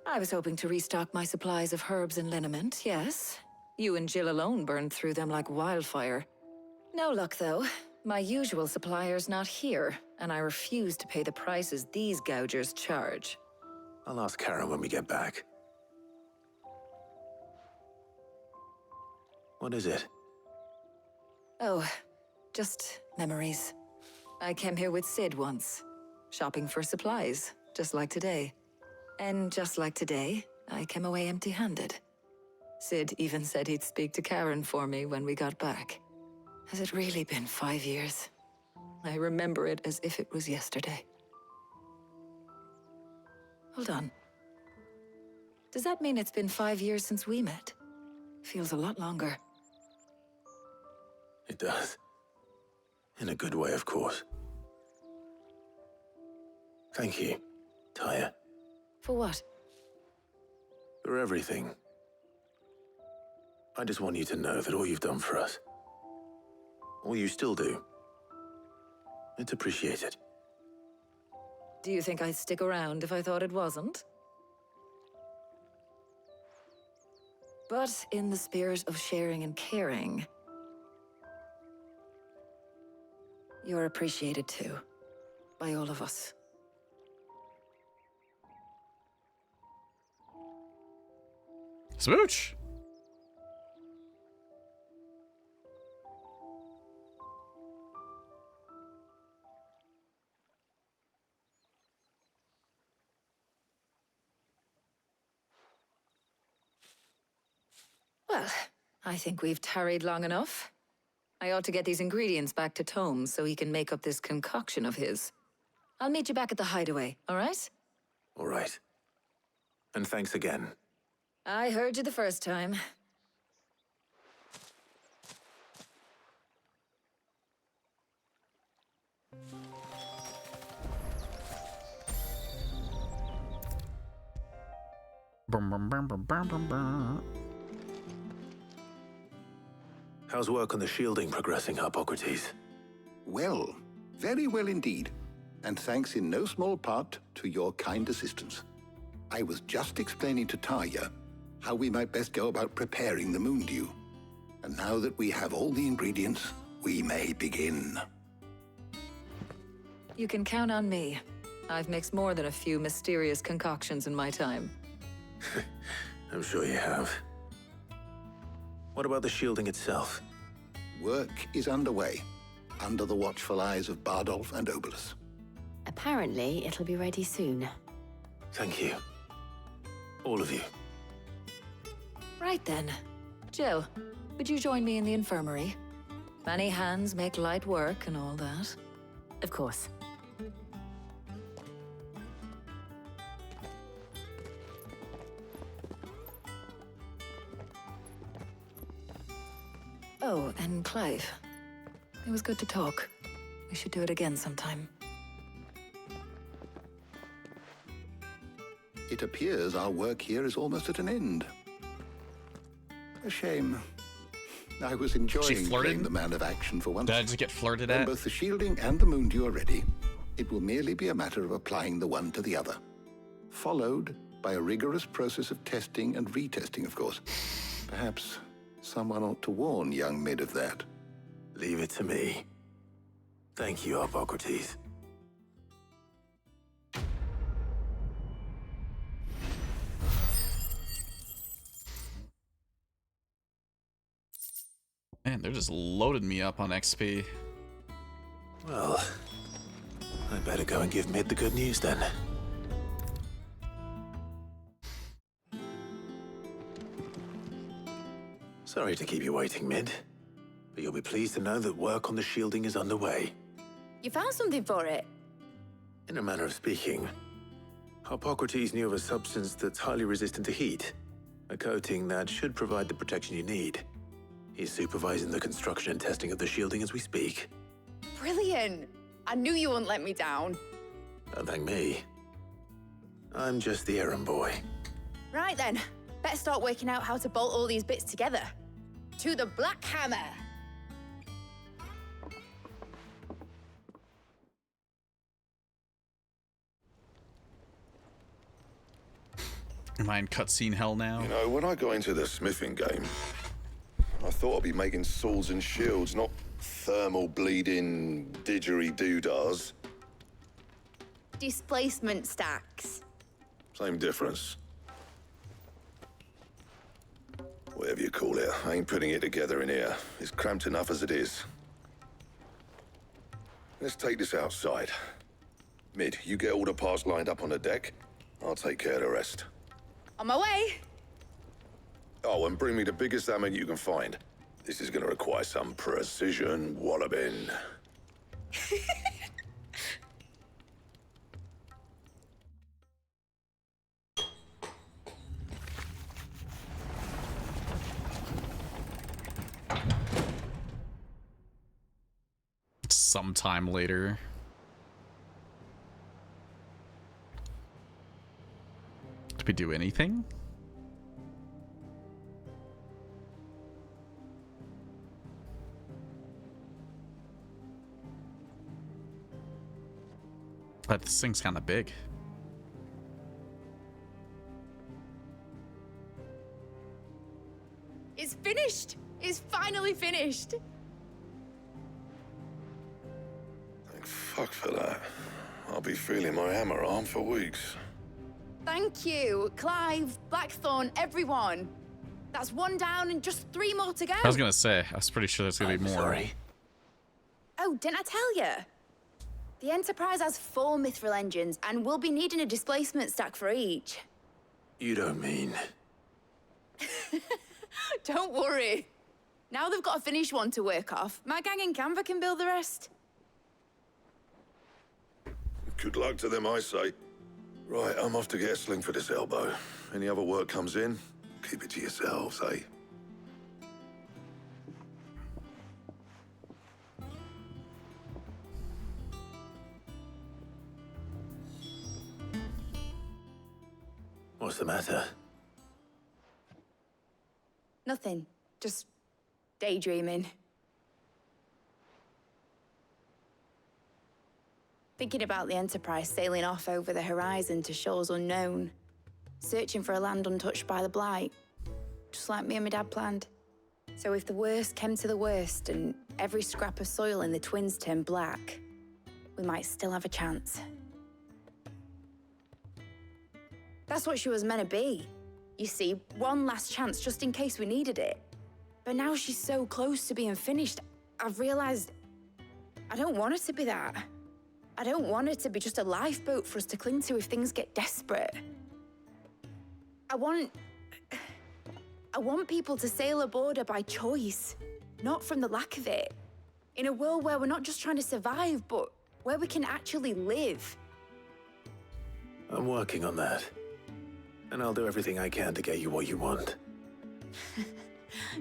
I was hoping to restock my supplies of herbs and liniment, yes. You and Jill alone burned through them like wildfire. No luck, though. My usual supplier's not here, and I refuse to pay the prices these gougers charge. I'll ask Karen when we get back. What is it? Oh, just memories. I came here with Sid once, shopping for supplies, just like today. And just like today, I came away empty-handed. Sid even said he'd speak to Karen for me when we got back. Has it really been 5 years? I remember it as if it was yesterday. Hold on. Does that mean it's been 5 years since we met? Feels a lot longer. It does. In a good way, of course. Thank you, Taya. For what? For everything. I just want you to know that all you've done for us, all you still do, it's appreciated. Do you think I'd stick around if I thought it wasn't? But in the spirit of sharing and caring, you're appreciated too, by all of us. Smooch! Well, I think we've tarried long enough. I ought to get these ingredients back to Tomes so he can make up this concoction of his. I'll meet you back at the hideaway, all right? All right. And thanks again. I heard you the first time. How's work on the shielding progressing, Hippocrates? Well, very well indeed. And thanks in no small part to your kind assistance. I was just explaining to Tarja how we might best go about preparing the moon dew. And now that we have all the ingredients, we may begin. You can count on me. I've mixed more than a few mysterious concoctions in my time. I'm sure you have. What about the shielding itself? Work is underway, under the watchful eyes of Bardolph and Obolus. Apparently, it'll be ready soon. Thank you. All of you. Right then. Jill, would you join me in the infirmary? Many hands make light work and all that. Of course. Oh, and Clive. It was good to talk. We We should do it again sometime. It appears our work here is almost at an end. A shame. I was enjoying playing the man of action for once. Did I just get flirted When at? both the shielding and the moon dew are ready, it will merely be a matter of applying the one to the other. Followed by a rigorous process of testing and retesting, of course. Perhaps someone ought to warn young Mid of that. Leave it to me. Thank you, Hippocrates. Man, they're just loading me up on XP. Well, I better go and give Mid the good news then. Sorry to keep you waiting, Mid, but you'll be pleased to know that work on the shielding is underway. You found something for it? In a manner of speaking, Hippocrates knew of a substance that's highly resistant to heat, a coating that should provide the protection you need. He's supervising the construction and testing of the shielding as we speak. Brilliant! I knew you wouldn't let me down. Don't thank me. I'm just the errand boy. Right then, better start working out how to bolt all these bits together. To the Black Hammer! Am I in cutscene hell now? You know, when I got into the smithing game, I thought I'd be making swords and shields, not thermal bleeding didgeridoo-dahs. Displacement stacks. Same difference. Whatever you call it, I ain't putting it together in here. It's cramped enough as it is. Let's take this outside. Mid, you get all the parts lined up on the deck. I'll take care of the rest. On my way! Oh, and bring me the biggest hammer you can find. This is gonna require some precision walloping. Sometime later. Did we do anything? But this thing's kind of big. It's finished! It's finally finished! Thank fuck for that. I'll be feeling my hammer arm for weeks. Thank you, Clive, Blackthorn, everyone. That's one down and just 3 more to go. I was gonna say, I was pretty sure there's gonna be more. Sorry. Oh, didn't I tell you? The Enterprise has 4 mithril engines, and we'll be needing a displacement stack for each. You don't mean... Don't worry. Now they've got a finished one to work off. My gang in Canva can build the rest. Good luck to them, I say. Right, I'm off to get a sling for this elbow. Any other work comes in, keep it to yourselves, eh? What's the matter? Nothing. Just daydreaming. Thinking about the Enterprise sailing off over the horizon to shores unknown. Searching for a land untouched by the Blight. Just like me and my dad planned. So if the worst came to the worst and every scrap of soil in the Twins turned black, we might still have a chance. That's what she was meant to be. You see, one last chance just in case we needed it. But now she's so close to being finished, I've realized I don't want it to be that. I don't want it to be just a lifeboat for us to cling to if things get desperate. I want people to sail aboard her by choice, not from the lack of it. In a world where we're not just trying to survive, but where we can actually live. I'm working on that. And I'll do everything I can to get you what you want.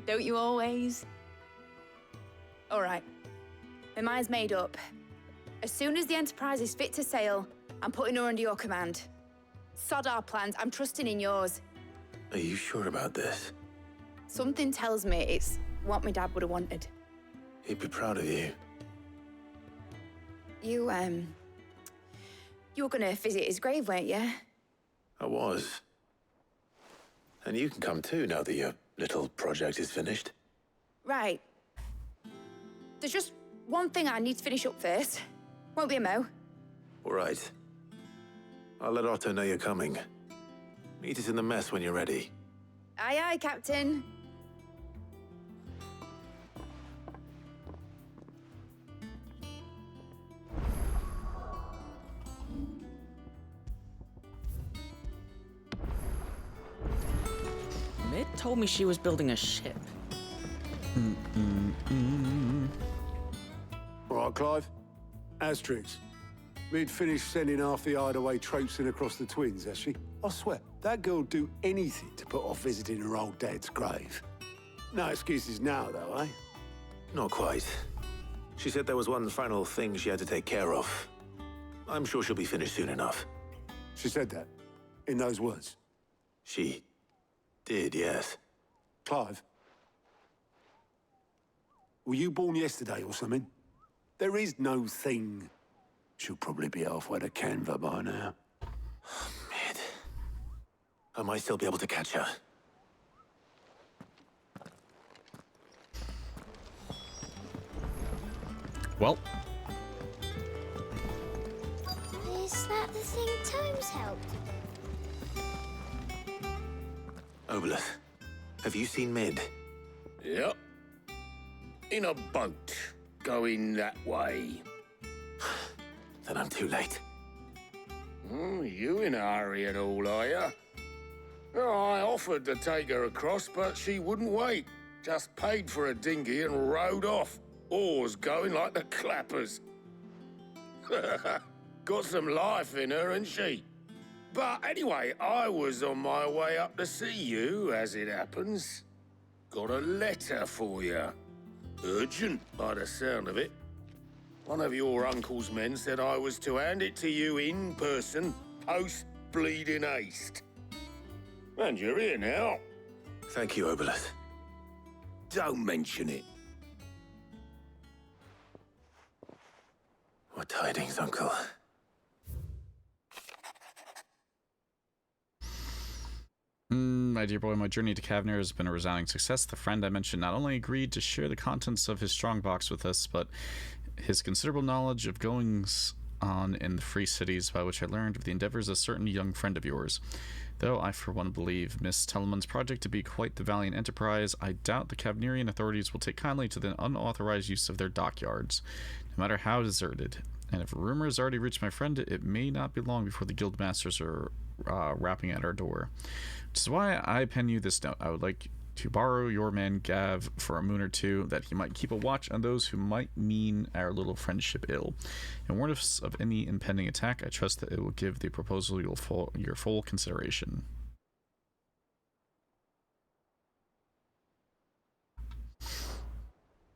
Don't you always? All right. My mind's made up. As soon as the Enterprise is fit to sail, I'm putting her under your command. Sod our plans, I'm trusting in yours. Are you sure about this? Something tells me it's what my dad would have wanted. He'd be proud of you. You were gonna visit his grave, weren't you? I was. And you can come too, now that your little project is finished. Right. There's just one thing I need to finish up first. Won't be a mo. All right. I'll let Otto know you're coming. Meet us in the mess when you're ready. Aye, aye, Captain. Mid told me she was building a ship. All right, Clive. Asterix. We'd finished sending half the hideaway traipsing across the twins, has she? I swear, that girl'd do anything to put off visiting her old dad's grave. No excuses now, though, eh? Not quite. She said there was one final thing she had to take care of. I'm sure she'll be finished soon enough. She said that? In those words? She did, yes. Clive? Were you born yesterday or something? There is no thing. She'll probably be halfway to Canva by now. Mid. I might still be able to catch her. Well. Is that the thing Tomes helped? Obolus, have you seen Mid? Yep. In a boat, going that way. Then I'm too late. You in a hurry and all, are you? Oh, I offered to take her across, but she wouldn't wait. Just paid for a dinghy and rowed off. Oars going like the clappers. Got some life in her, ain't she? But anyway, I was on my way up to see you, as it happens. Got a letter for you. Urgent, by the sound of it. One of your uncle's men said I was to hand it to you in person, post-bleeding haste. And you're here now. Thank you, Obolus. Don't mention it. What tidings, Uncle? My dear boy, my journey to Kavnir has been a resounding success. The friend I mentioned not only agreed to share the contents of his strongbox with us, but his considerable knowledge of goings on in the free cities, by which I learned of the endeavors of a certain young friend of yours. Though I for one believe Miss Telemon's project to be quite the valiant enterprise, I doubt the Kavnirian authorities will take kindly to the unauthorized use of their dockyards, no matter how deserted. And if a rumor has already reached my friend, it may not be long before the guild masters are rapping at our door. Which is why I pen you this note. I would like to borrow your man Gav for a moon or two, that he might keep a watch on those who might mean our little friendship ill, and warn us of any impending attack. I trust that it will give the proposal your full consideration.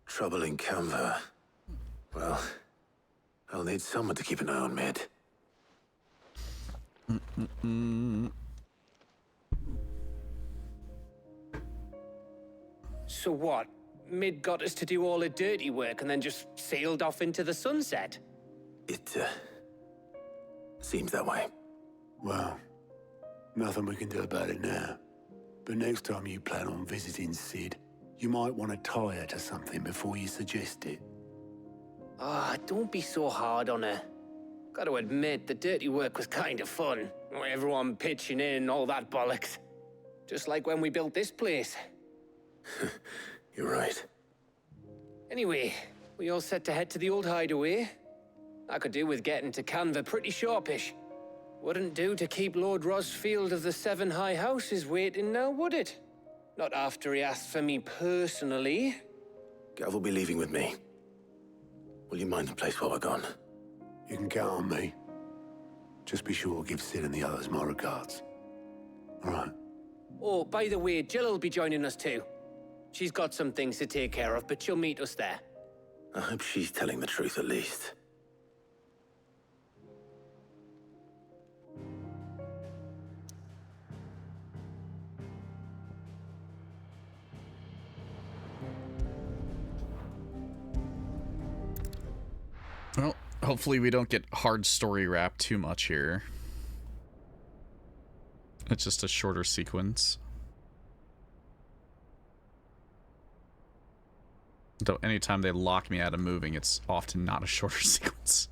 Trouble in Canva. Well, I'll need someone to keep an eye on Mid. So what? Mid got us to do all the dirty work and then just sailed off into the sunset? It, seems that way. Well, nothing we can do about it now. But next time you plan on visiting Sid, you might want to tie her to something before you suggest it. Ah, don't be so hard on her. Gotta admit, the dirty work was kind of fun. Everyone pitching in, all that bollocks. Just like when we built this place. You're right. Anyway, we all set to head to the old hideaway. I could do with getting to Canva pretty sharpish. Wouldn't do to keep Lord Rosfield of the Seven High Houses waiting now, would it? Not after he asked for me personally. Gav will be leaving with me. Will you mind the place while we're gone? You can count on me. Just be sure to give Sid and the others my regards. All right. Oh, by the way, Jill will be joining us too. She's got some things to take care of, but she'll meet us there. I hope she's telling the truth at least. Hopefully we don't get hard story wrap too much here. It's just a shorter sequence. Though anytime they lock me out of moving, it's often not a shorter sequence.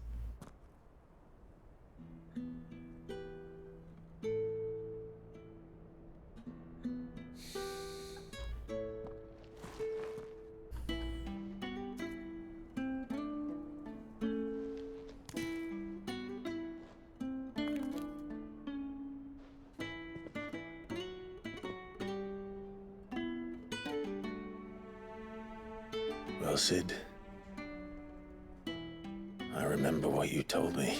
Well, Sid, I remember what you told me.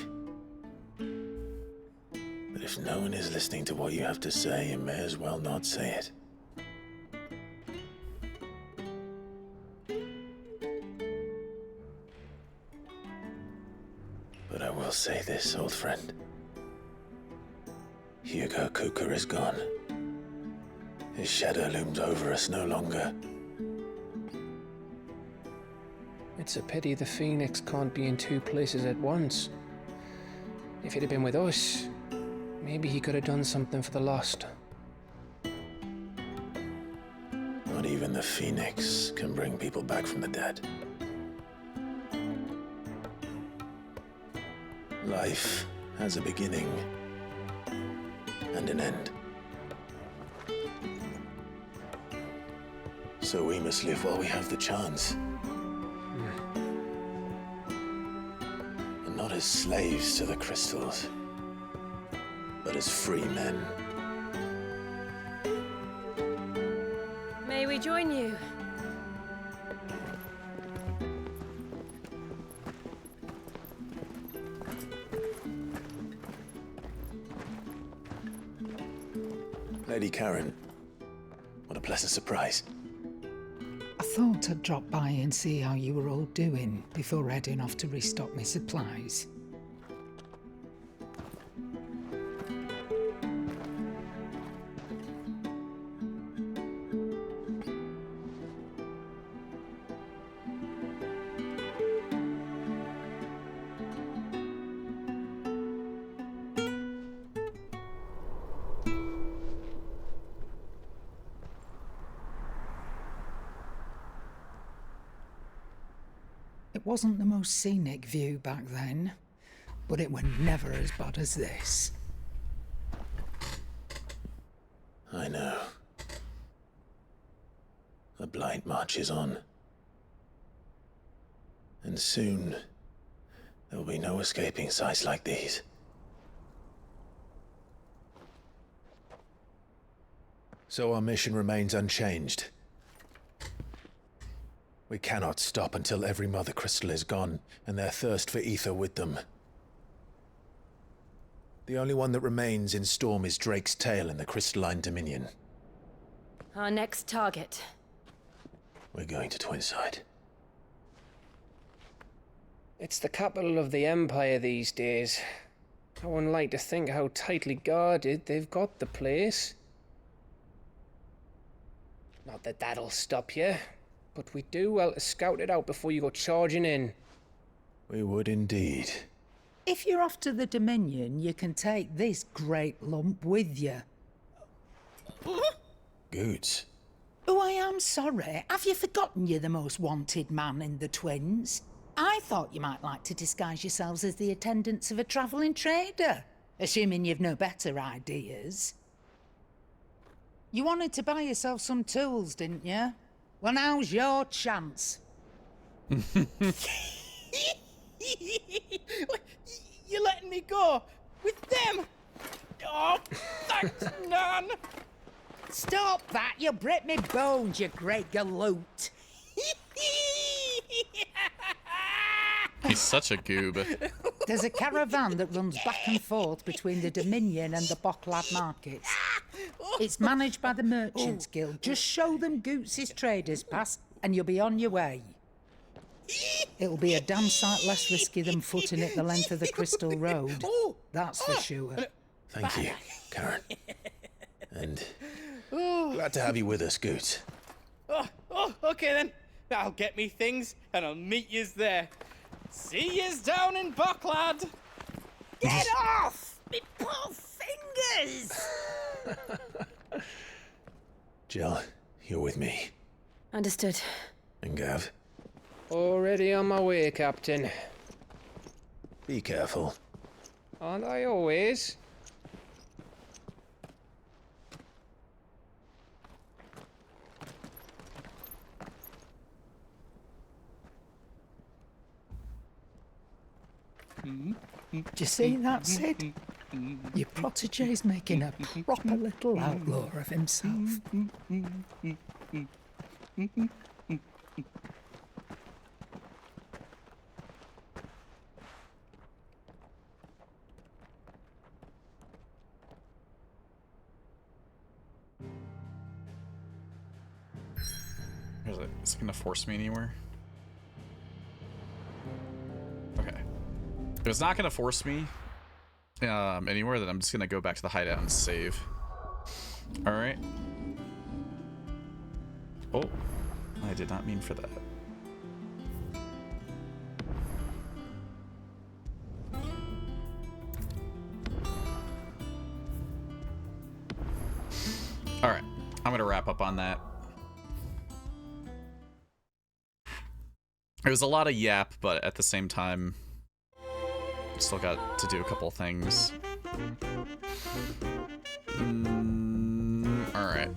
But if no one is listening to what you have to say, you may as well not say it. But I will say this, old friend. Hugo Kuka is gone. His shadow looms over us no longer. It's a pity the Phoenix can't be in two places at once. If he'd have been with us, maybe he could have done something for the lost. Not even the Phoenix can bring people back from the dead. Life has a beginning and an end. So we must live while we have the chance. Not as slaves to the crystals, but as free men. May we join you? Lady Karen, what a pleasant surprise. I thought I'd drop by and see how you were all doing before heading off to restock my supplies. It wasn't the most scenic view back then, but it was never as bad as this. I know. The Blight marches on. And soon, there will be no escaping sights like these. So our mission remains unchanged. We cannot stop until every Mother Crystal is gone, and their thirst for ether with them. The only one that remains in Storm is Drake's tail in the Crystalline Dominion. Our next target. We're going to Twinside. It's the capital of the Empire these days. I wouldn't like to think how tightly guarded they've got the place. Not that that'll stop you, but we do well to scout it out before you go charging in. We would indeed. If you're off to the Dominion, you can take this great lump with you. Goods. Oh, I am sorry. Have you forgotten you're the most wanted man in the Twins? I thought you might like to disguise yourselves as the attendants of a travelling trader, assuming you've no better ideas. You wanted to buy yourself some tools, didn't you? Well, now's your chance. You're letting me go with them? Oh, thanks, Nan. Stop that! You'll break me bones, you great galoot. He's such a goob. There's a caravan that runs back and forth between the Dominion and the Bocklad markets. It's managed by the Merchants Guild. Just show them Goots' traders pass and you'll be on your way. It'll be a damn sight less risky than footing it the length of the Crystal Road. That's for sure. Thank you, Karen. And glad to have you with us, Goots. Okay then. I'll get me things and I'll meet yous there. See yous down in Buck, lad. Get off! Me poor fingers! Jill, you're with me. Understood. And Gav, Already on my way, Captain. be careful. Aren't I always? Do you see that, Sid? Your protege's making a proper little outlaw of himself. Is it gonna force me anywhere? Okay. If it's not gonna force me anywhere, then I'm just gonna go back to the hideout and save. Alright. Oh, I did not mean for that. Alright, I'm gonna wrap up on that. It was a lot of yap, but at the same time, still got to do a couple things. Alright.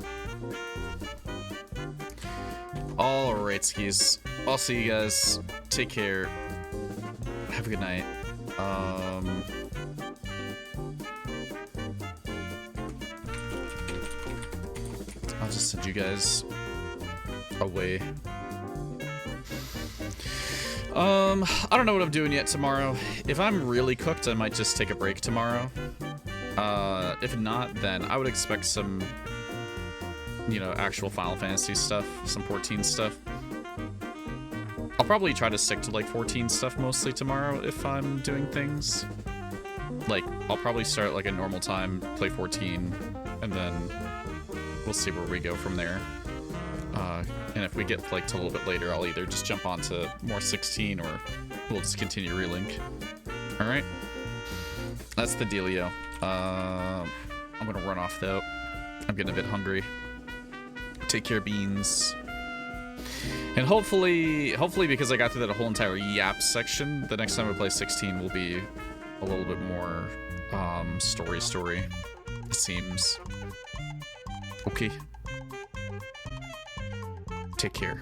Alright, skis. I'll see you guys. Take care. Have a good night. I'll just send you guys away. I don't know what I'm doing yet tomorrow. If I'm really cooked, I might just take a break tomorrow. If not, then I would expect some, you know, actual Final Fantasy stuff, some 14 stuff. I'll probably try to stick to like 14 stuff mostly tomorrow if I'm doing things. Like, I'll probably start like a normal time, play 14, and then we'll see where we go from there. And if we get like to a little bit later, I'll either just jump on to more 16 or we'll just continue relink. Alright? That's the dealio. I'm gonna run off though. I'm getting a bit hungry. Take care, beans. And hopefully because I got through that whole entire yap section, the next time we play 16 will be a little bit more story, it seems. Okay. Take care.